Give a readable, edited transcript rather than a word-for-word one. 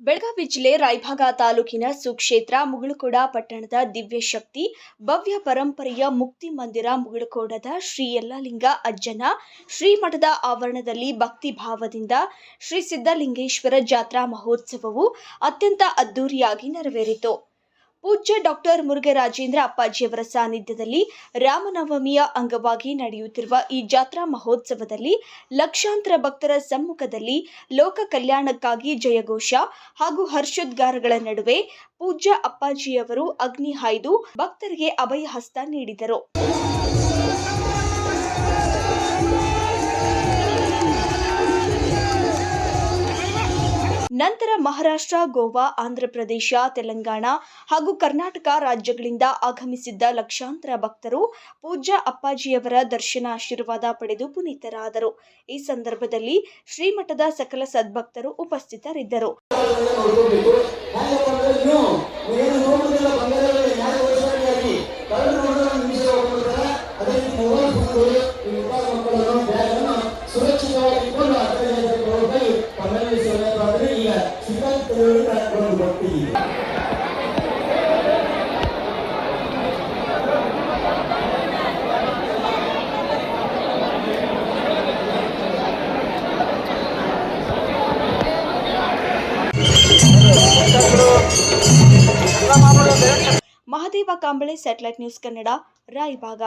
ಬೆಳಗಾವಿ ಜಿಲ್ಲೆ ರಾಯಭಾಗ ತಾಲೂಕಿನ ಸುಕ್ಷೇತ್ರ ಮುಗಳಖೋಡ ಪಟ್ಟಣದ ದಿವ್ಯಶಕ್ತಿ ಭವ್ಯ ಪರಂಪರೆಯ ಮುಕ್ತಿ ಮಂದಿರ ಮುಗಳಖೋಡದ ಶ್ರೀ ಯಲ್ಲಾಲಿಂಗ ಅಜ್ಜನ ಶ್ರೀಮಠದ ಆವರಣದಲ್ಲಿ ಭಕ್ತಿ ಭಾವದಿಂದ ಶ್ರೀ ಸಿದ್ದಲಿಂಗೇಶ್ವರ ಜಾತ್ರಾ ಮಹೋತ್ಸವವು ಅತ್ಯಂತ ಅದ್ದೂರಿಯಾಗಿ ನೆರವೇರಿತು. ಪೂಜ್ಯ ಡಾಕ್ಟರ್ ಮುರುಘರಾಜೇಂದ್ರ ಅಪ್ಪಾಜಿಯವರ ಸಾನ್ನಿಧ್ಯದಲ್ಲಿ ರಾಮನವಮಿಯ ಅಂಗವಾಗಿ ನಡೆಯುತ್ತಿರುವ ಈ ಜಾತ್ರಾ ಮಹೋತ್ಸವದಲ್ಲಿ ಲಕ್ಷಾಂತರ ಭಕ್ತರ ಸಮ್ಮುಖದಲ್ಲಿ ಲೋಕ ಕಲ್ಯಾಣಕ್ಕಾಗಿ ಜಯಘೋಷ ಹಾಗೂ ಹರ್ಷೋದ್ಗಾರಗಳ ನಡುವೆ ಪೂಜ್ಯ ಅಪ್ಪಾಜಿಯವರು ಅಗ್ನಿ ಹಾಯ್ದು ಭಕ್ತರಿಗೆ ಅಭಯ ಹಸ್ತ ನೀಡಿದರು. ನಂತರ ಮಹಾರಾಷ್ಟ್ರ, ಗೋವಾ, ಆಂಧ್ರಪ್ರದೇಶ, ತೆಲಂಗಾಣ ಹಾಗೂ ಕರ್ನಾಟಕ ರಾಜ್ಯಗಳಿಂದ ಆಗಮಿಸಿದ್ದ ಲಕ್ಷಾಂತರ ಭಕ್ತರು ಪೂಜ್ಯ ಅಪ್ಪಾಜಿಯವರ ದರ್ಶನಾಶೀರ್ವಾದ ಪಡೆದು ಪುನೀತರಾದರು. ಈ ಸಂದರ್ಭದಲ್ಲಿ ಶ್ರೀಮಠದ ಸಕಲ ಸದ್ಭಕ್ತರು ಉಪಸ್ಥಿತರಿದ್ದರು. Mahadev Kamble, satellite news Kannada, Raybag.